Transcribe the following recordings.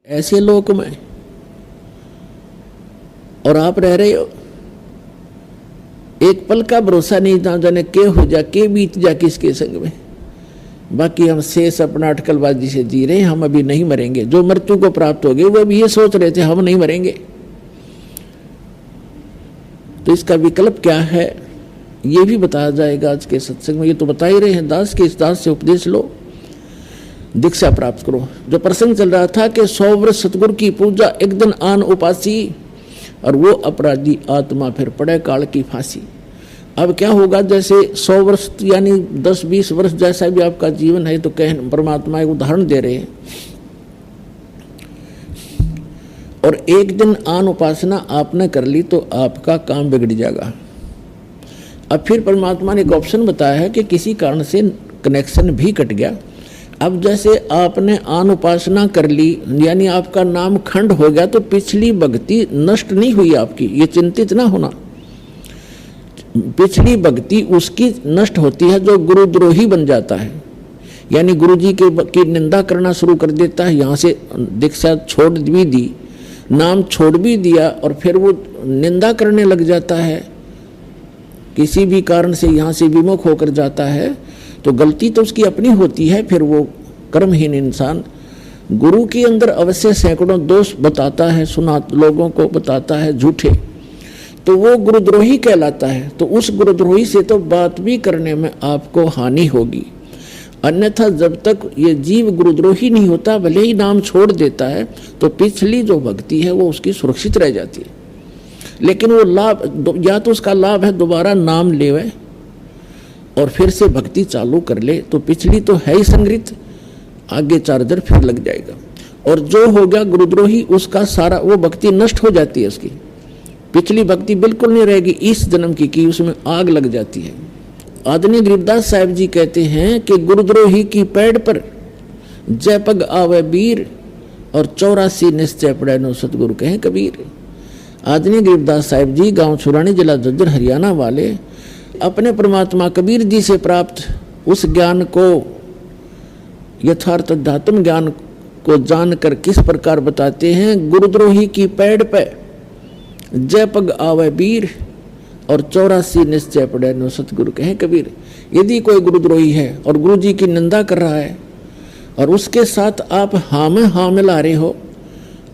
ऐसे लोक में और आप रह रहे हो, एक पल का भरोसा नहीं, ना जाने के हो जा के बीत जा किसके संग में। बाकी हम शेष अपना अटकलबाजी से जी रहे हैं, हम अभी नहीं मरेंगे। जो मृत्यु को प्राप्त हो गए वो भी ये सोच रहे थे हम नहीं मरेंगे। तो इसका विकल्प क्या है ये भी बताया जाएगा आज के सत्संग में। ये तो बता ही रहे हैं, दास के इस दास से उपदेश लो, दीक्षा प्राप्त करो। जो प्रसंग चल रहा था कि 100 वर्ष सतगुरु की पूजा, एक दिन आन उपासी, और वो अपराधी आत्मा फिर पड़े काल की फांसी। अब क्या होगा, जैसे 100 वर्ष यानी 10-20 वर्ष जैसा भी आपका जीवन है, तो कह परमात्मा एक उदाहरण दे रहे हैं। और एक दिन आन उपासना आपने कर ली तो आपका काम बिगड़ जाएगा। अब फिर परमात्मा ने एक ऑप्शन बताया है कि किसी कारण से कनेक्शन भी कट गया। अब जैसे आपने आन उपासना कर ली यानी आपका नाम खंड हो गया, तो पिछली भक्ति नष्ट नहीं हुई आपकी, ये चिंतित ना होना। पिछली भक्ति उसकी नष्ट होती है जो गुरुद्रोही बन जाता है, यानी गुरु जी की निंदा करना शुरू कर देता है। यहाँ से दीक्षा छोड़ भी दी, नाम छोड़ भी दिया, और फिर वो निंदा करने लग जाता है, किसी भी कारण से यहाँ से विमुख होकर जाता है, तो गलती तो उसकी अपनी होती है। फिर वो कर्महीन इंसान गुरु के अंदर अवश्य सैकड़ों दोष बताता है, सुना लोगों को बताता है झूठे, तो वो गुरुद्रोही कहलाता है। तो उस गुरुद्रोही से तो बात भी करने में आपको हानि होगी। अन्यथा जब तक ये जीव गुरुद्रोही नहीं होता, भले ही नाम छोड़ देता है, तो पिछली जो भक्ति है वो उसकी सुरक्षित रह जाती है। लेकिन वो लाभ, या तो उसका लाभ है दोबारा नाम लेवे और फिर से भक्ति चालू कर ले, तो पिछली तो है ही संग्रहित, आगे चार्जर फिर लग जाएगा। और जो हो गया गुरुद्रोही, उसका सारा वो भक्ति नष्ट हो जाती है, उसकी पिछली भक्ति बिल्कुल नहीं रहेगी इस जन्म की उसमें आग लग जाती है। आदरणीय गरीबदास साहब जी कहते हैं कि गुरुद्रोही की पैड़ पर जय पग आवे वीर, और 84 निश्चय पड़े नो सतगुरु कहें कबीर। आदरणीय गरीबदास साहब जी गांव छुरानी, जिला झज्जर, हरियाणा वाले, अपने परमात्मा कबीर जी से प्राप्त उस ज्ञान को, यथार्थ अध्यात्म ज्ञान को जानकर किस प्रकार बताते हैं। गुरुद्रोही की पैड़ पे जय पग आवे वीर, और 84 निश्चय पड़े नो सतगुरु कहें कबीर। यदि कोई गुरुद्रोही है और गुरु जी की निंदा कर रहा है, और उसके साथ आप हाँ में हाँ मिला रहे हो,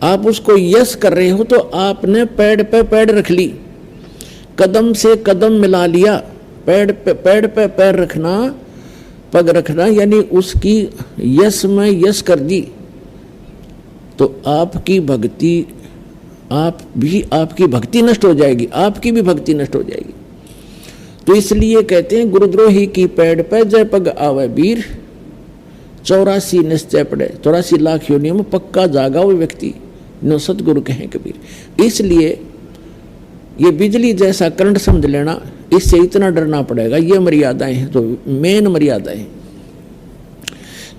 आप उसको यस कर रहे हो, तो आपने पैड़ पे पैड़ रख ली, कदम से कदम मिला लिया। पैड़ पे पैर रखना, पग रखना, यानी उसकी यस में यस कर दी, तो आपकी भक्ति, आपकी भक्ति नष्ट हो जाएगी, आपकी भी भक्ति नष्ट हो जाएगी। तो इसलिए कहते हैं गुरुद्रोही की पैड़ पे जय पग आवे वीर, 84 निश्चय पड़े, 84 लाख योनियों में पक्का जागा वो व्यक्ति नो सतगुरु कहें कबीर। इसलिए ये बिजली जैसा करंट समझ लेना, इससे इतना डरना पड़ेगा। ये मर्यादाएं हैं, तो मेन मर्यादाएं।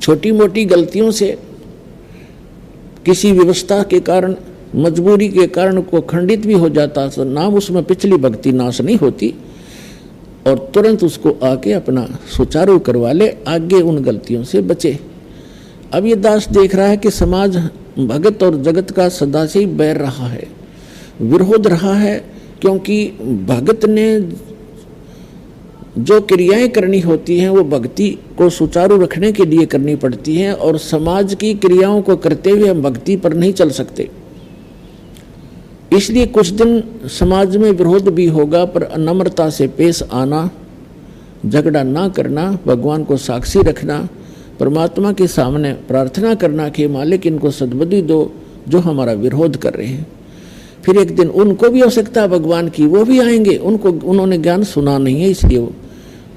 छोटी मोटी गलतियों से, किसी व्यवस्था के कारण, मजबूरी के कारण को खंडित भी हो जाता, तो नाम उसमें पिछली भक्ति नाश नहीं होती, और तुरंत उसको आके अपना सुचारू करवा ले, आगे उन गलतियों से बचे। अब ये दास देख रहा है कि समाज भगत और जगत का सदा से ही बैर रहा है, विरोध रहा है, क्योंकि भगत ने जो क्रियाएं करनी होती हैं वो भक्ति को सुचारू रखने के लिए करनी पड़ती हैं, और समाज की क्रियाओं को करते हुए हम भक्ति पर नहीं चल सकते। इसलिए कुछ दिन समाज में विरोध भी होगा, पर नम्रता से पेश आना, झगड़ा ना करना, भगवान को साक्षी रखना, परमात्मा के सामने प्रार्थना करना कि मालिक इनको सद्बुद्धि दो जो हमारा विरोध कर रहे हैं। फिर एक दिन उनको भी आवश्यकता भगवान की, वो भी आएंगे, उन्होंने ज्ञान सुना नहीं है, इसलिए वो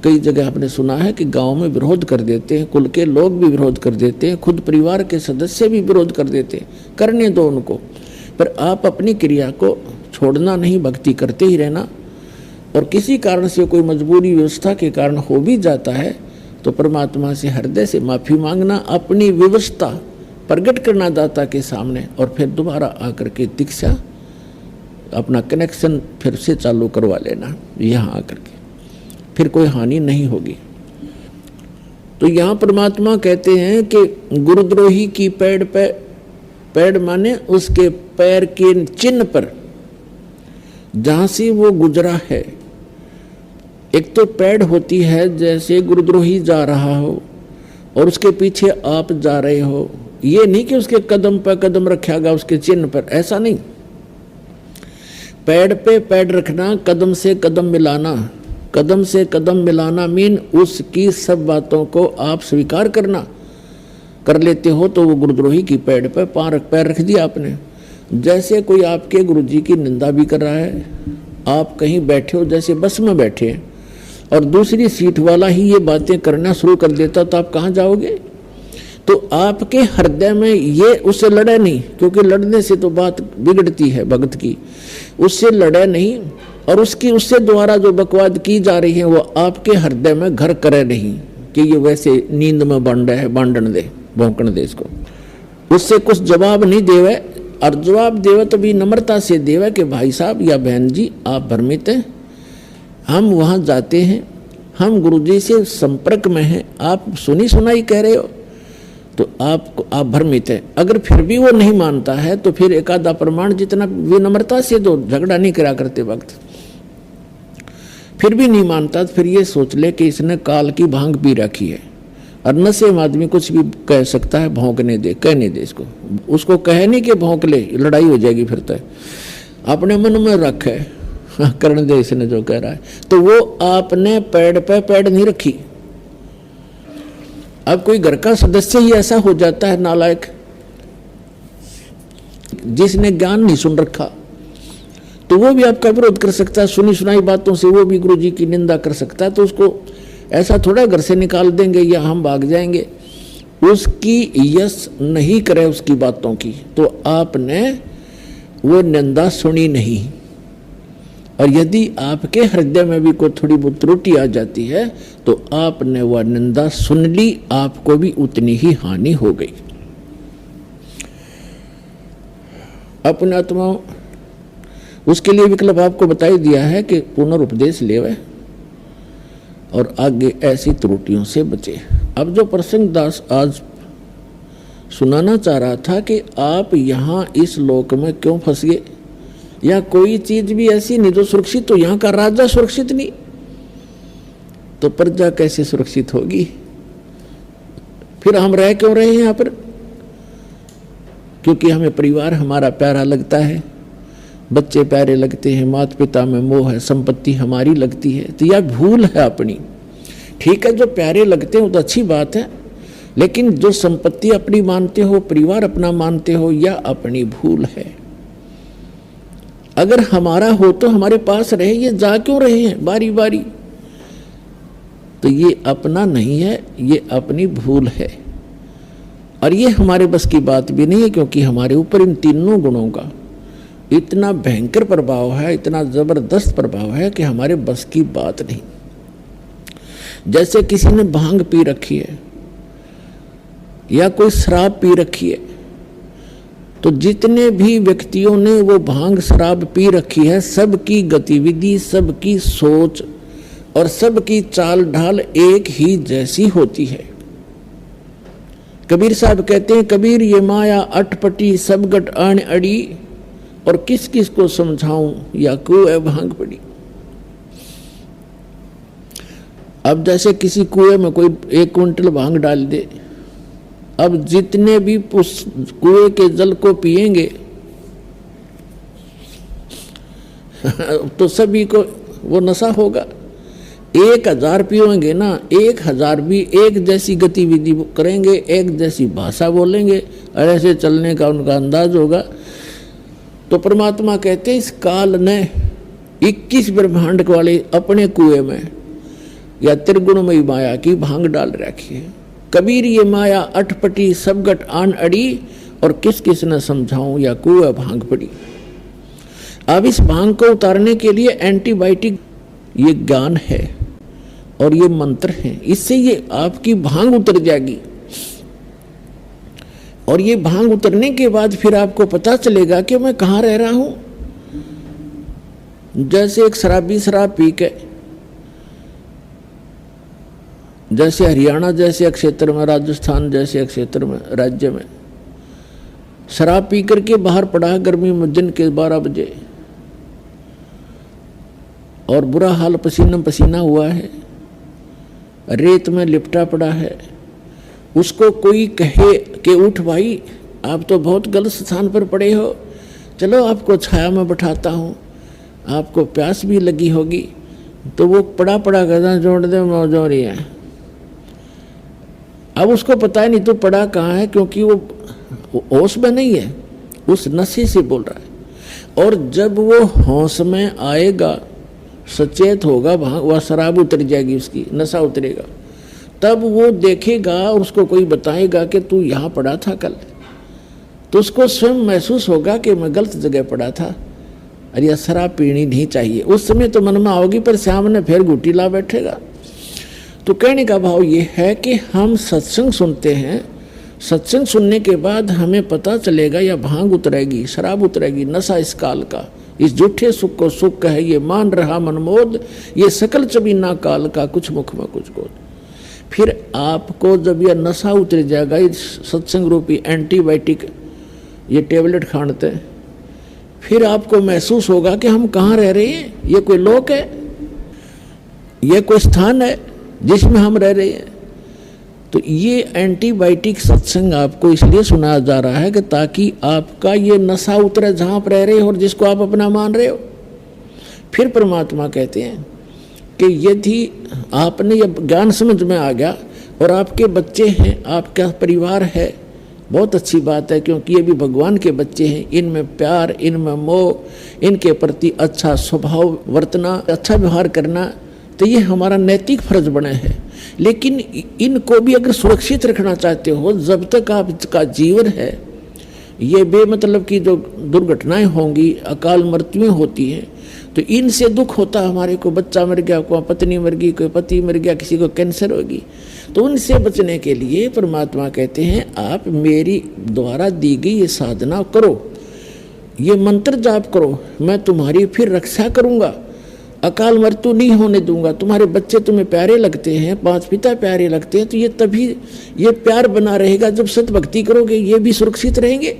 कई जगह आपने सुना है कि गांव में विरोध कर देते हैं, कुल के लोग भी विरोध कर देते हैं, खुद परिवार के सदस्य भी विरोध कर देते हैं। करने दो उनको, पर आप अपनी क्रिया को छोड़ना नहीं, भक्ति करते ही रहना। और किसी कारण से कोई मजबूरी व्यवस्था के कारण हो भी जाता है, तो परमात्मा से हृदय से माफ़ी मांगना, अपनी व्यवस्था प्रकट करना दाता के सामने, और फिर दोबारा आकर के दीक्षा, अपना कनेक्शन फिर से चालू करवा लेना यहाँ आकर के, फिर कोई हानि नहीं होगी। तो यहाँ परमात्मा कहते हैं कि गुरुद्रोही की पैड़ पे पैड माने उसके पैर के चिन्ह पर जहां से वो गुजरा है। एक तो पैड होती है जैसे गुरुद्रोही जा रहा हो और उसके पीछे आप जा रहे हो, ये नहीं कि उसके कदम पर कदम रखेगा उसके चिन्ह पर, ऐसा नहीं। पैड पे पैड रखना, कदम से कदम मिलाना, कदम से कदम मिलाना मीन उसकी सब बातों को आप स्वीकार करना। कर लेते हो तो वो गुरुद्रोही की पैड पे पैर रख दिया आपने। जैसे कोई आपके गुरुजी की निंदा भी कर रहा है, आप कहीं बैठे हो जैसे बस में बैठे हैं और दूसरी सीट वाला ही ये बातें करना शुरू कर देता तो आप कहाँ जाओगे? तो आपके हृदय में ये उससे लड़े नहीं, क्योंकि लड़ने से तो बात बिगड़ती है भगत की, उससे लड़े नहीं और उससे द्वारा जो बकवाद की जा रही है वो आपके हृदय में घर करे नहीं कि ये वैसे नींद में बांडा है, बांडन दे, भौंकन दे इसको। उससे कुछ जवाब नहीं देवे, और जवाब देवे तो भी नम्रता से देवे कि भाई साहब या बहन जी आप भ्रमित हैं, हम वहाँ जाते हैं, हम गुरुजी से संपर्क में हैं, आप सुनी सुनाई कह रहे हो तो आप भ्रमित हैं। अगर फिर भी वो नहीं मानता है तो फिर एक आधा प्रमाण जितना विनम्रता से दो, झगड़ा नहीं करा करते वक्त। फिर भी नहीं मानता तो फिर ये सोच ले कि इसने काल की भांग पी रखी है, और नशे में आदमी कुछ भी कह सकता है, भौंकने दे, कहने दे इसको, उसको कहे नहीं कि भौंक ले, लड़ाई हो जाएगी फिर तो। अपने मन में रख है, करने दे इसने जो कह रहा है। तो वो आपने पैड पे पैड नहीं रखी। अब कोई घर का सदस्य ही ऐसा हो जाता है नालायक, जिसने ज्ञान नहीं सुन रखा, तो वो भी आपका विरोध कर सकता है, सुनी सुनाई बातों से वो भी गुरुजी की निंदा कर सकता है। तो उसको ऐसा थोड़ा घर से निकाल देंगे या हम भाग जाएंगे, उसकी यश नहीं करे उसकी बातों की, तो आपने वो निंदा सुनी नहीं। और यदि आपके हृदय में भी कोई थोड़ी बहुत त्रुटि आ जाती है तो आपने वह निंदा सुन ली, आपको भी उतनी ही हानि हो गई। अपने आत्मा उसके लिए विकल्प आपको बताई दिया है कि पुनरुपदेश लेवे और आगे ऐसी त्रुटियों से बचे। अब जो प्रसंग दास आज सुनाना चाह रहा था कि आप यहाँ इस लोक में क्यों फंस गए, या कोई चीज भी ऐसी नहीं जो सुरक्षित हो, यहाँ का राजा सुरक्षित नहीं तो प्रजा कैसे सुरक्षित होगी? फिर हम रह क्यों रहे हैं यहाँ पर? क्योंकि हमें परिवार हमारा प्यारा लगता है, बच्चे प्यारे लगते हैं, माता पिता में मोह है, संपत्ति हमारी लगती है, तो यह भूल है अपनी। ठीक है, जो प्यारे लगते हैं वो तो अच्छी बात है, लेकिन जो संपत्ति अपनी मानते हो, परिवार अपना मानते हो, यह अपनी भूल है। अगर हमारा हो तो हमारे पास रहे, ये जा क्यों रहे हैं बारी बारी? तो ये अपना नहीं है, ये अपनी भूल है, और ये हमारे बस की बात भी नहीं है, क्योंकि हमारे ऊपर इन तीनों गुणों का इतना भयंकर प्रभाव है, इतना जबरदस्त प्रभाव है कि हमारे बस की बात नहीं। जैसे किसी ने भांग पी रखी है या कोई शराब पी रखी है, तो जितने भी व्यक्तियों ने वो भांग शराब पी रखी है, सबकी गतिविधि, सबकी सोच और सबकी चाल ढाल एक ही जैसी होती है। कबीर साहब कहते हैं, कबीर ये माया अटपटी सब गट आन अड़ी, और किस किस को समझाऊं या कुएं भांग पड़ी। अब जैसे किसी कुएं में कोई 1 क्विंटल भांग डाल दे, अब जितने भी उस कुएं के जल को पिएंगे तो सभी को वो नशा होगा। 1000 पिएंगे ना, 1000 भी एक जैसी गतिविधि करेंगे, एक जैसी भाषा बोलेंगे, और ऐसे चलने का उनका अंदाज होगा। तो परमात्मा कहते हैं, इस काल ने 21 ब्रह्मांड वाले अपने कुएं में या त्रिगुणमयी माया की भांग डाल रखी है। कबीर ये माया अटपटी सब गट आन अड़ी, और किस किस ने समझाऊं या कुएं भांग पड़ी। अब इस भांग को उतारने के लिए एंटीबायोटिक ये ज्ञान है और ये मंत्र है, इससे ये आपकी भांग उतर जाएगी। और ये भांग उतरने के बाद फिर आपको पता चलेगा कि मैं कहाँ रह रहा हूं। जैसे एक शराबी शराब पी के, जैसे हरियाणा जैसे क्षेत्र में, राजस्थान जैसे क्षेत्र में, राज्य में शराब पी करके बाहर पड़ा गर्मी में दिन के 12 बजे, और बुरा हाल, पसीना पसीना हुआ है, रेत में लिपटा पड़ा है। उसको कोई कहे कि उठ भाई, आप तो बहुत गलत स्थान पर पड़े हो, चलो आपको छाया में बैठाता हूँ, आपको प्यास भी लगी होगी, तो वो पड़ा पड़ा गदा जोड़ दे मौज हो रही है। अब उसको पता है नहीं तो पड़ा कहाँ है, क्योंकि वो होश में नहीं है, उस नशे से बोल रहा है। और जब वो होश में आएगा, सचेत होगा, वह शराब उतर जाएगी, उसकी नशा उतरेगा, तब वो देखेगा और उसको कोई बताएगा कि तू यहाँ पड़ा था कल, तो उसको स्वयं महसूस होगा कि मैं गलत जगह पड़ा था, अरे यह शराब पीनी नहीं चाहिए। उस समय तो मन में आओगी, पर सामने फिर घूटी ला बैठेगा। तो कहने का भाव ये है कि हम सत्संग सुनते हैं, सत्संग सुनने के बाद हमें पता चलेगा या भांग उतरेगी, शराब उतरेगी, नशा इस काल का, इस झूठे सुख को सुख कहे, ये मान रहा मनमोद, ये सकल चबीना काल का, कुछ मुख में कुछ गोद। फिर आपको जब यह नशा उतर जाएगा, इस सत्संग रूपी एंटीबायोटिक ये टेबलेट खाते हैं, फिर आपको महसूस होगा कि हम कहाँ रह रहे हैं, ये कोई लोक है, ये कोई स्थान है जिसमें हम रह रहे हैं। तो ये एंटीबायोटिक सत्संग आपको इसलिए सुनाया जा रहा है कि ताकि आपका ये नशा उतरे जहाँ आप रह रहे हो और जिसको आप अपना मान रहे हो। फिर परमात्मा कहते हैं कि यदि आपने ये ज्ञान समझ में आ गया और आपके बच्चे हैं, आपका परिवार है, बहुत अच्छी बात है, क्योंकि ये भी भगवान के बच्चे हैं, इनमें प्यार, इनमें मोह, इनके प्रति अच्छा स्वभाव बरतना, अच्छा व्यवहार करना, तो ये हमारा नैतिक फर्ज बने है। लेकिन इनको भी अगर सुरक्षित रखना चाहते हो, जब तक आपका जीवन है, ये बेमतलब की जो दुर्घटनाएं होंगी, अकाल मृत्युएं होती हैं, तो इनसे दुख होता है हमारे को, बच्चा मर गया, कोई पत्नी मर गई, कोई पति मर गया, किसी को कैंसर होगी, तो उनसे बचने के लिए परमात्मा कहते हैं आप मेरी द्वारा दी गई ये साधना करो, ये मंत्र जाप करो, मैं तुम्हारी फिर रक्षा करूँगा, अकाल मृत्यु नहीं होने दूंगा। तुम्हारे बच्चे तुम्हें प्यारे लगते हैं, 5 पिता प्यारे लगते हैं, तो ये तभी ये प्यार बना रहेगा जब सत भक्ति करोगे, ये भी सुरक्षित रहेंगे।